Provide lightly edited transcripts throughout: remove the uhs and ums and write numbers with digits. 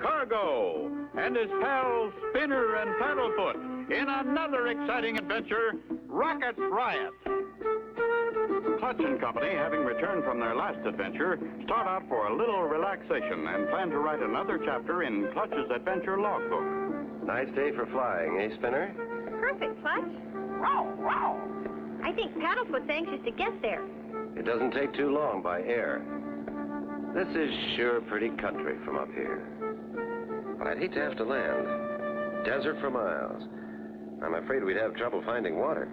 Cargo and his pals Spinner and Paddlefoot in another exciting adventure, Riot. Clutch and Company, having returned from their last adventure, start out for a little relaxation and plan to write another chapter in Clutch's adventure logbook. Nice day for flying, eh, Spinner? Perfect, Clutch. I think Paddlefoot's anxious to get there. It doesn't take too long by air. This is sure pretty country from up here. But I'd hate to have to land. Desert for miles. I'm afraid we'd have trouble finding water.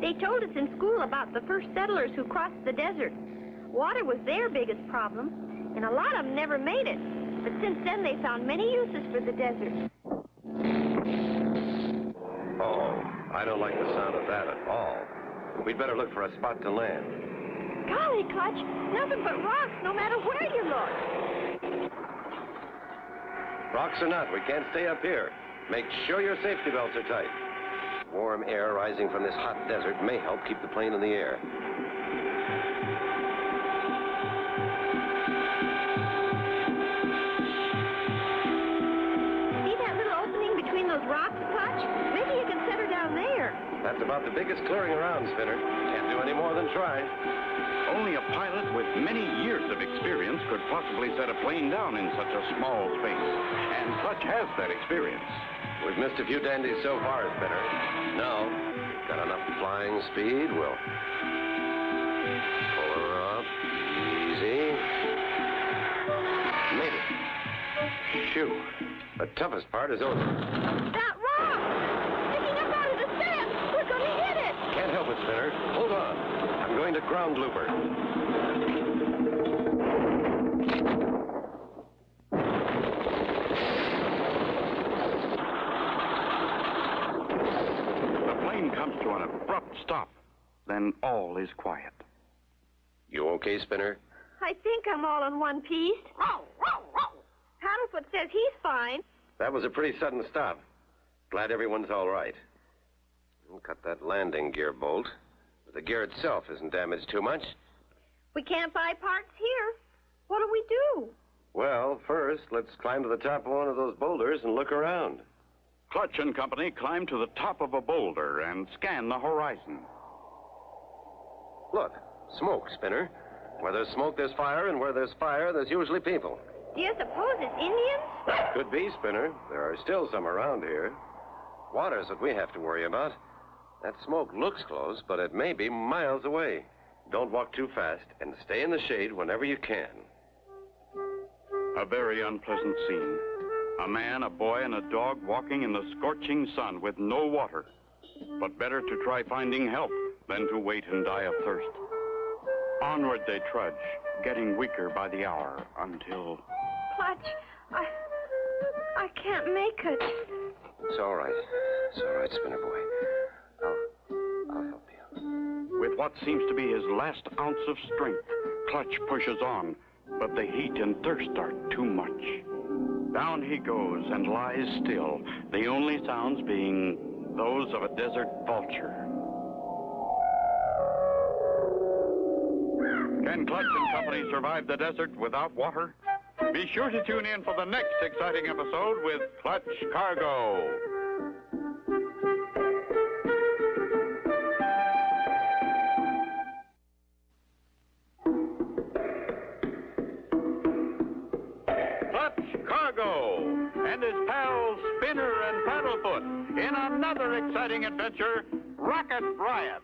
They told us in school about the first settlers who crossed the desert. Water was their biggest problem, and a lot of them never made it. But since then, they found many uses for the desert. Oh, I don't like the sound of that at all. We'd better look for a spot to land. Golly, Clutch, nothing but rocks no matter where you look. Rocks or not, we can't stay up here. Make sure your safety belts are tight. Warm air rising from this hot desert may help keep the plane in the air. See that little opening between those rocks, Clutch? Maybe you can set her down there. That's about the biggest clearing around, Spinner. Can't do any more than try. Only a pilot with many years of experience could possibly set a plane down in such a small space. And Clutch has that experience. We've missed a few dandies so far, Spinner. Now, got enough flying speed, we'll pull her up. Easy. Made it. Shoo. The toughest part is over. That rock! Sticking up out of the sand! We're going to hit it! Can't help it, Spinner. Hold on. I'm going to ground looper. Comes to an abrupt stop. Then all is quiet. You okay, Spinner? I think I'm all in one piece. Paddlefoot says he's fine. That was a pretty sudden stop. Glad everyone's all right. We'll cut that landing gear bolt. The gear itself isn't damaged too much. We can't buy parts here. What do we do? Well, first, let's climb to the top of one of those boulders and look around. Clutch and Company climb to the top of a boulder and scan the horizon. Look, smoke, Spinner. Where there's smoke, there's fire, and where there's fire, there's usually people. Do you suppose it's Indians? That could be, Spinner. There are still some around here. Water's what we have to worry about. That smoke looks close, but it may be miles away. Don't walk too fast, and stay in the shade whenever you can. A very unpleasant scene. A man, a boy, and a dog walking in the scorching sun with no water. But better to try finding help than to wait and die of thirst. Onward they trudge, getting weaker by the hour until... Clutch, I can't make it. It's all right. It's all right, Spinner boy. I'll help you. With what seems to be his last ounce of strength, Clutch pushes on, but the heat and thirst are too much. Down he goes and lies still, the only sounds being those of a desert vulture. Can Clutch and Company survive the desert without water? Be sure to tune in for the next exciting episode with Clutch Cargo. And his pals Spinner and Paddlefoot in another exciting adventure, Riot.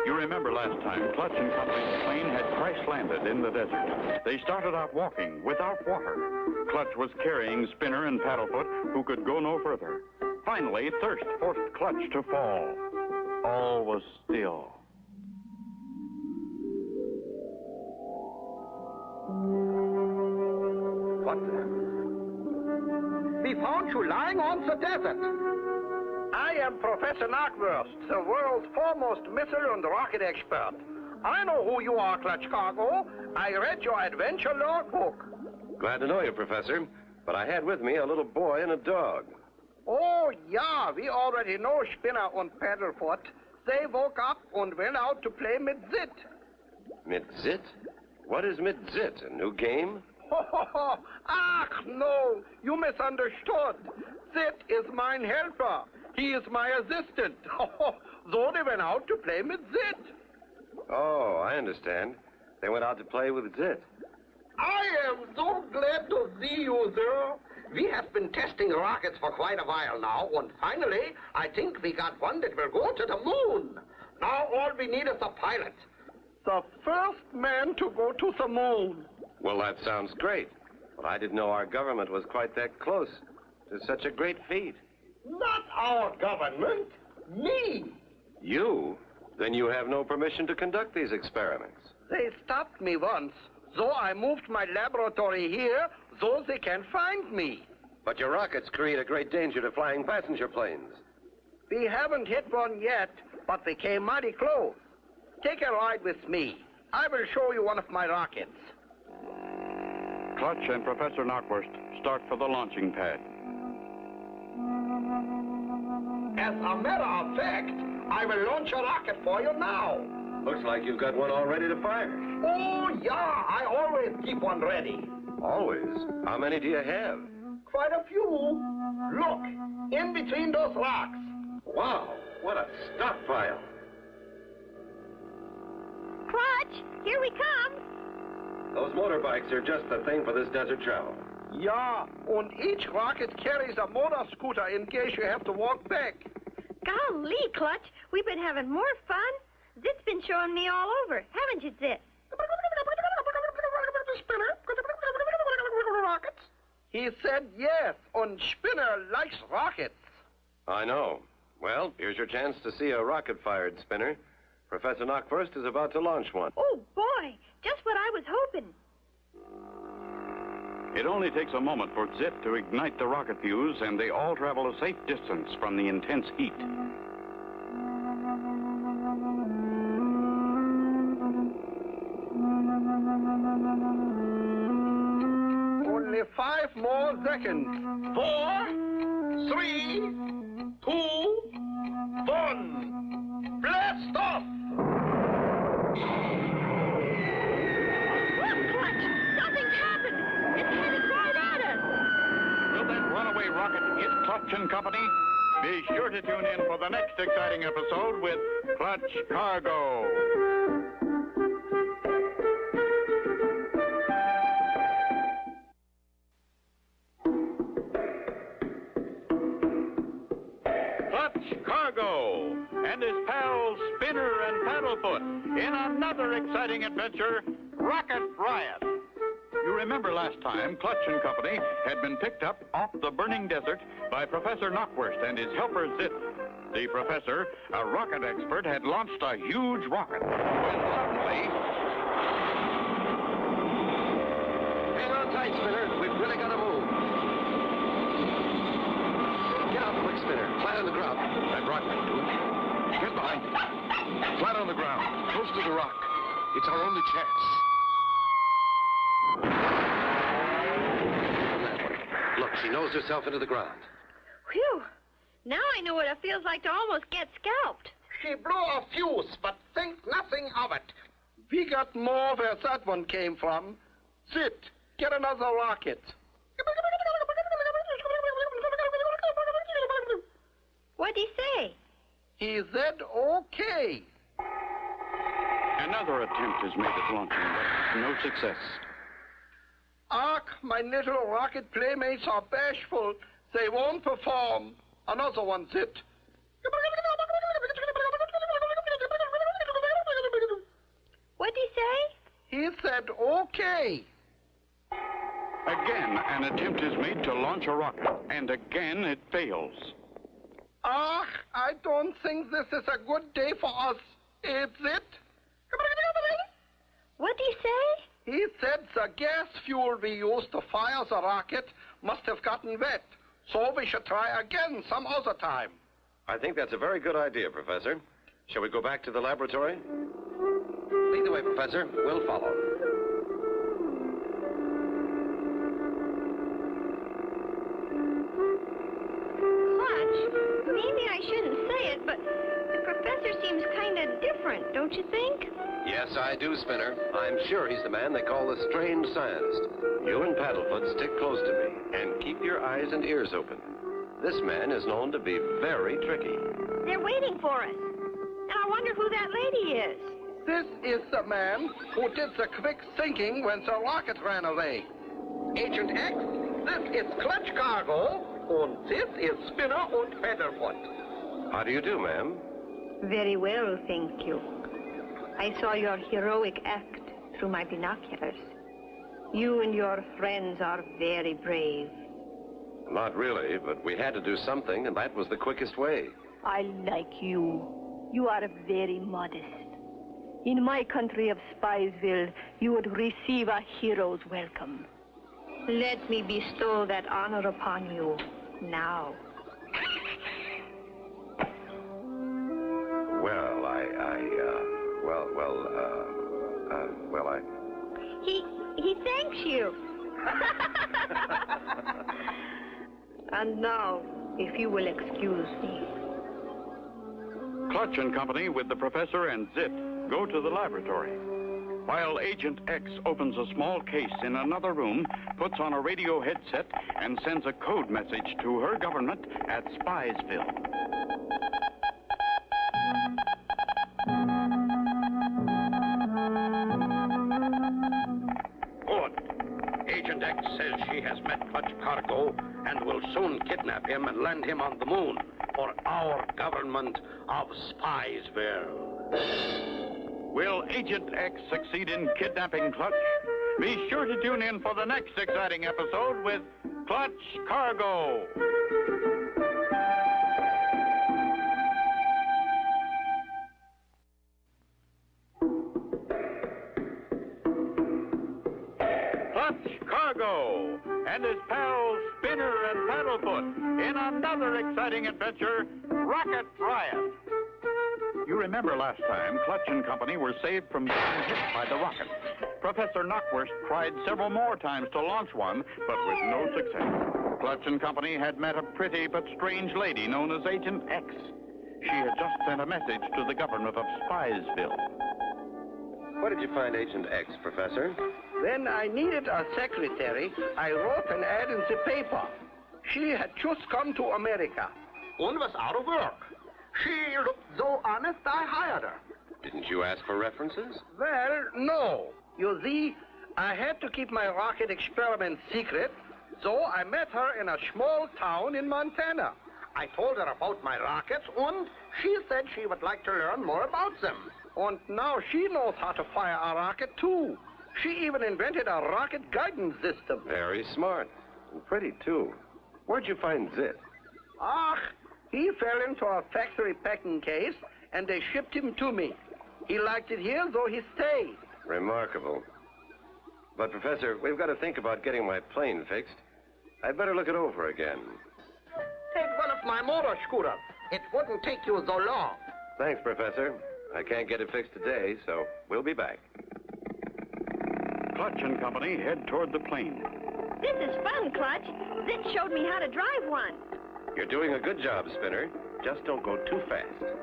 You remember last time, Clutch and Company's plane had crash-landed in the desert. They started out walking without water. Clutch was carrying Spinner and Paddlefoot, who could go no further. Finally, thirst forced Clutch to fall. All was still. What the... We found you lying on the desert. I am Professor Knockwurst, the world's foremost missile and rocket expert. I know who you are, Clutch Cargo. I read your adventure logbook. Glad to know you, Professor. But I had with me a little boy and a dog. Oh, yeah, we already know Spinner and Paddlefoot. They woke up and went out to play Mitzit. Mitzit? What is Mitzit? A new game? Ah, no, you misunderstood. Zit is mine helper. He is my assistant. So they went out to play with Zit. Oh, I understand. They went out to play with Zit. I am so glad to see you, sir. We have been testing rockets for quite a while now, and finally, I think we got one that will go to the moon. Now all we need is a pilot. The first man to go to the moon. Well, that sounds great. But I didn't know our government was quite that close to such a great feat. Not our government. Me. You? Then you have no permission to conduct these experiments. They stopped me once, so I moved my laboratory here so they can find me. But your rockets create a great danger to flying passenger planes. We haven't hit one yet, but we came mighty close. Take a ride with me. I will show you one of my rockets. Clutch and Professor Knockwurst start for the launching pad. As a matter of fact, I will launch a rocket for you now. Looks like you've got one all ready to fire. Oh, yeah, I always keep one ready. Always? How many do you have? Quite a few. Look, in between those rocks. Wow, what a stockpile. Clutch, here we come. Those motorbikes are just the thing for this desert travel. Yeah, and each rocket carries a motor scooter in case you have to walk back. Golly, Clutch, we've been having more fun. Zit's been showing me all over, haven't you, Zit? Rockets? He said yes, and Spinner likes rockets. I know. Well, here's your chance to see a rocket-fired spinner. Professor Knockwurst is about to launch one. Oh, boy, just what I was hoping. It only takes a moment for Zit to ignite the rocket fuse, and they all travel a safe distance from the intense heat. Only 5 more seconds. 4, 3, 2, 1. Blast off! Look, Clutch, something's happened. It's headed right at us. Will that runaway rocket hit Clutch and Company? Be sure to tune in for the next exciting episode with Clutch Cargo. Clutch Cargo and his pals Spinner and Paddlefoot in another exciting adventure, Rocket Riot. You remember last time, Clutch and Company had been picked up off the burning desert by Professor Knockwurst and his helper Zit. The professor, a rocket expert, had launched a huge rocket when suddenly... Hang on tight, Spinner. We've really got to move. Get out quick, Spinner. Flat on the ground. That rock might do it. Get behind it. Flat on the ground. Close to the rock. It's our only chance. That way. Look, she knows herself into the ground. Whew. Now I know what it feels like to almost get scalped. She blew a fuse, but think nothing of it. We got more where that one came from. Zit, get another rocket. What'd he say? He said okay. Another attempt is made at launching, but no success. Ach, my little rocket playmates are bashful. They won't perform. Another one, Zit. What'd he say? He said okay. Again, an attempt is made to launch a rocket, and again it fails. Ach, I don't think this is a good day for us. Is it? What'd he say? He said the gas fuel we used to fire the rocket must have gotten wet. So we should try again some other time. I think that's a very good idea, Professor. Shall we go back to the laboratory? Lead the way, Professor. We'll follow. Clutch, maybe I shouldn't say it, but the professor seems kind of different, don't you think? Yes, I do, Spinner. I'm sure he's the man they call the strange scientist. You and Paddlefoot stick close to me and keep your eyes and ears open. This man is known to be very tricky. They're waiting for us. And I wonder who that lady is. This is the man who did the quick thinking when the rocket ran away. Agent X, this is Clutch Cargo, and this is Spinner and Featherfoot. How do you do, ma'am? Very well, thank you. I saw your heroic act through my binoculars. You and your friends are very brave. Not really, but we had to do something, and that was the quickest way. I like you. You are very modest. In my country of Spiesville, you would receive a hero's welcome. Let me bestow that honor upon you now. Well, He thanks you. And now, if you will excuse me. Clutch and Company with the professor and Zit go to the laboratory, while Agent X opens a small case in another room, puts on a radio headset, and sends a code message to her government at Spiesville. Good. Agent X says she has met Clutch Cargo and will soon kidnap him and land him on the moon for our government of Spiesville. Will Agent X succeed in kidnapping Clutch? Be sure to tune in for the next exciting episode with Clutch Cargo. Clutch Cargo and his pals Spinner and Paddlefoot in another exciting adventure, Rocket Riot. You remember last time, Clutch and Company were saved from being hit by the rocket. Professor Knockwurst tried several more times to launch one, but with no success. Clutch and Company had met a pretty but strange lady known as Agent X. She had just sent a message to the government of Spiesville. Where did you find Agent X, Professor? When I needed a secretary, I wrote an ad in the paper. She had just come to America and was out of work. She looked so honest, I hired her. Didn't you ask for references? Well, no. You see, I had to keep my rocket experiment secret, so I met her in a small town in Montana. I told her about my rockets, and she said she would like to learn more about them. And now she knows how to fire a rocket, too. She even invented a rocket guidance system. Very smart. And pretty, too. Where'd you find Zit? Ah, he fell into a factory packing case, and they shipped him to me. He liked it here, so he stayed. Remarkable. But, Professor, we've got to think about getting my plane fixed. I'd better look it over again. Take one of my motor scooters. It wouldn't take you so long. Thanks, Professor. I can't get it fixed today, so we'll be back. Clutch and Company head toward the plane. This is fun, Clutch. Zit showed me how to drive one. You're doing a good job, Spinner. Just don't go too fast.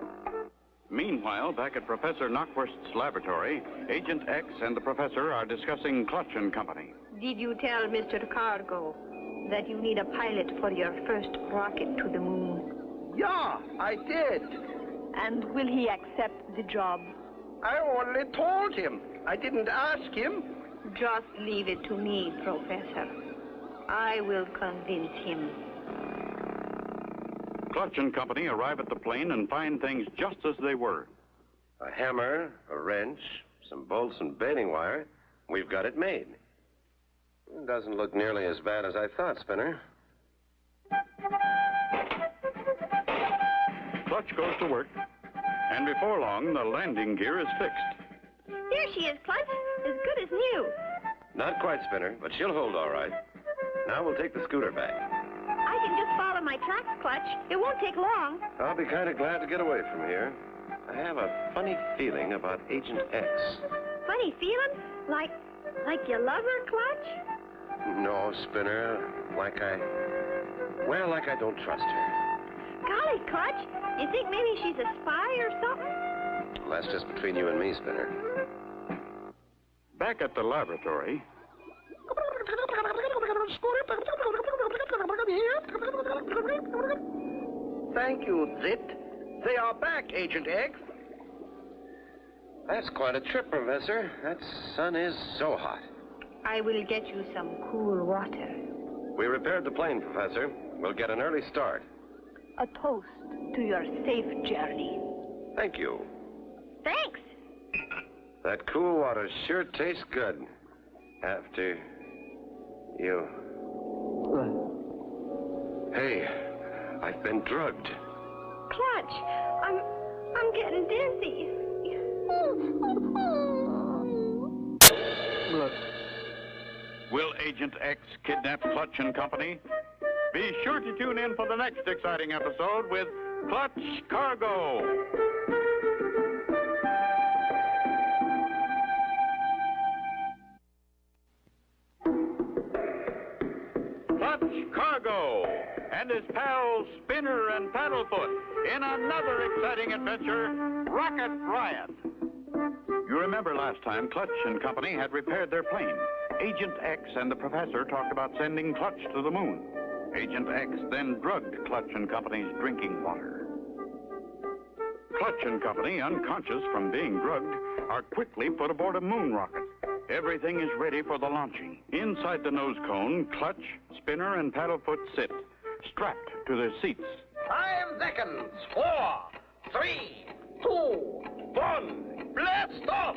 Meanwhile, back at Professor Knockwurst's laboratory, Agent X and the professor are discussing Clutch and Company. Did you tell Mr. Cargo that you need a pilot for your first rocket to the moon? Yeah, I did. And will he accept the job? I only told him. I didn't ask him. Just leave it to me, Professor. I will convince him. Clutch and Company arrive at the plane and find things just as they were. A hammer, a wrench, some bolts and baling wire. We've got it made. It doesn't look nearly as bad as I thought, Spinner. Clutch goes to work, and before long, the landing gear is fixed. Here she is, Clutch. As good as new. Not quite, Spinner, but she'll hold all right. Now we'll take the scooter back. I can just follow my tracks, Clutch. It won't take long. I'll be kind of glad to get away from here. I have a funny feeling about Agent X. Funny feeling? Like you love her, Clutch? No, Spinner, like I don't trust her. Golly, Clutch, you think maybe she's a spy or something? Well, that's just between you and me, Spinner. Back at the laboratory, Thank you, Zit. They are back, Agent X. That's quite a trip, Professor. That sun is so hot. I will get you some cool water. We repaired the plane, Professor. We'll get an early start. A toast to your safe journey. Thank you. Thanks. That cool water sure tastes good. After you. Hey, I've been drugged. Clutch, I'm getting dizzy. Will Agent X kidnap Clutch and Company? Be sure to tune in for the next exciting episode with Clutch Cargo. Clutch Cargo and his pals Spinner and Paddlefoot in another exciting adventure, Rocket Riot. You remember last time Clutch and Company had repaired their plane. Agent X and the professor talked about sending Clutch to the moon. Agent X then drugged Clutch and Company's drinking water. Clutch and Company, unconscious from being drugged, are quickly put aboard a moon rocket. Everything is ready for the launching. Inside the nose cone, Clutch, Spinner, and Paddlefoot sit, strapped to their seats. 5 seconds. 4, 3, 2, 1. Blast off!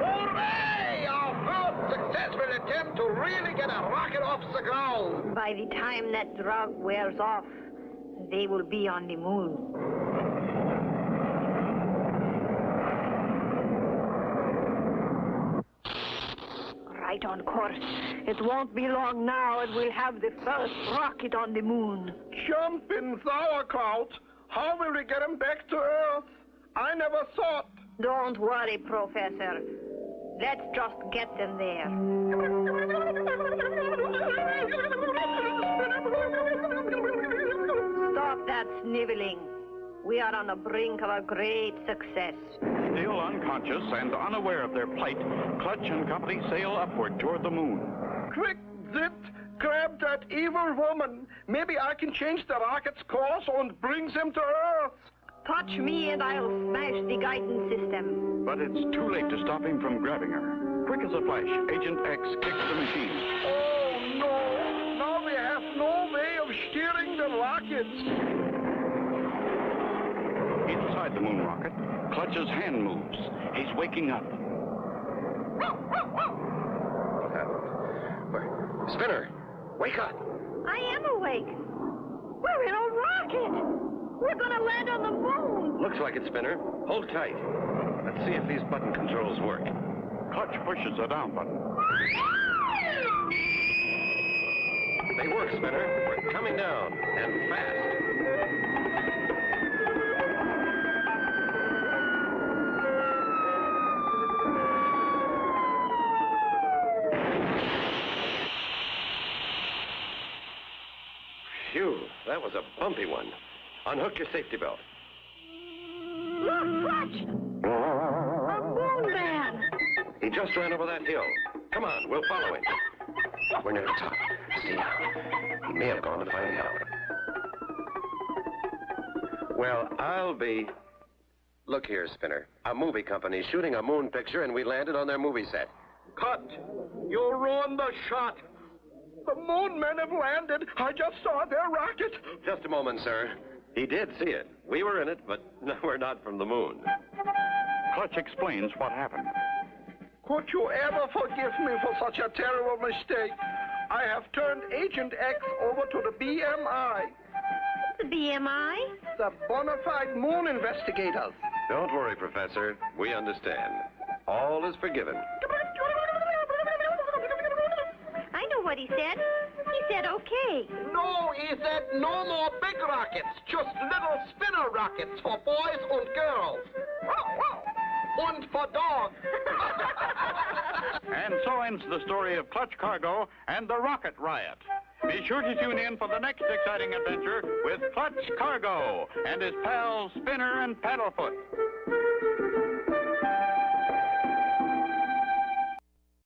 Hooray! Our first successful attempt to really get a rocket off the ground. By the time that drug wears off, they will be on the moon. Right on course. It won't be long now and we'll have the first rocket on the moon. Jumping sauerkraut. How will we get him back to Earth? I never thought. Don't worry, Professor. Let's just get them there. Stop that sniveling. We are on the brink of a great success. Still unconscious and unaware of their plight, Clutch and Company sail upward toward the moon. Quick, Zit, grab that evil woman. Maybe I can change the rocket's course and bring them to Earth. Touch me and I'll smash the guidance system. But it's too late to stop him from grabbing her. Quick as a flash, Agent X kicks the machine. Oh, no. Now we have no way of steering the rockets. Inside the moon rocket, Clutch's hand moves. He's waking up. Spinner, wake up. I am awake. We're in a rocket. We're going to land on the moon. Looks like it, Spinner. Hold tight. Let's see if these button controls work. Clutch pushes the down button. They work, Spinner. We're coming down, and fast. Phew, that was a bumpy one. Unhook your safety belt. Look, Clutch! A moon man! He just ran over that hill. Come on, we'll follow him. We're near the top. Stay down. He may have gone to find help. Well, I'll be... Look here, Spinner. A movie company shooting a moon picture, and we landed on their movie set. Cut. You ruined the shot. The moon men have landed. I just saw their rocket. Just a moment, sir. He did see it. We were in it, but no, we're not from the moon. Clutch explains what happened. Could you ever forgive me for such a terrible mistake? I have turned Agent X over to the BMI. The BMI? The bona fide moon investigators. Don't worry, Professor. We understand. All is forgiven. I know what he said. He said okay. No, he said no more big rockets. Just little spinner rockets for boys and girls. And for dogs. And so ends the story of Clutch Cargo and the Rocket Riot. Be sure to tune in for the next exciting adventure with Clutch Cargo and his pals Spinner and Paddlefoot.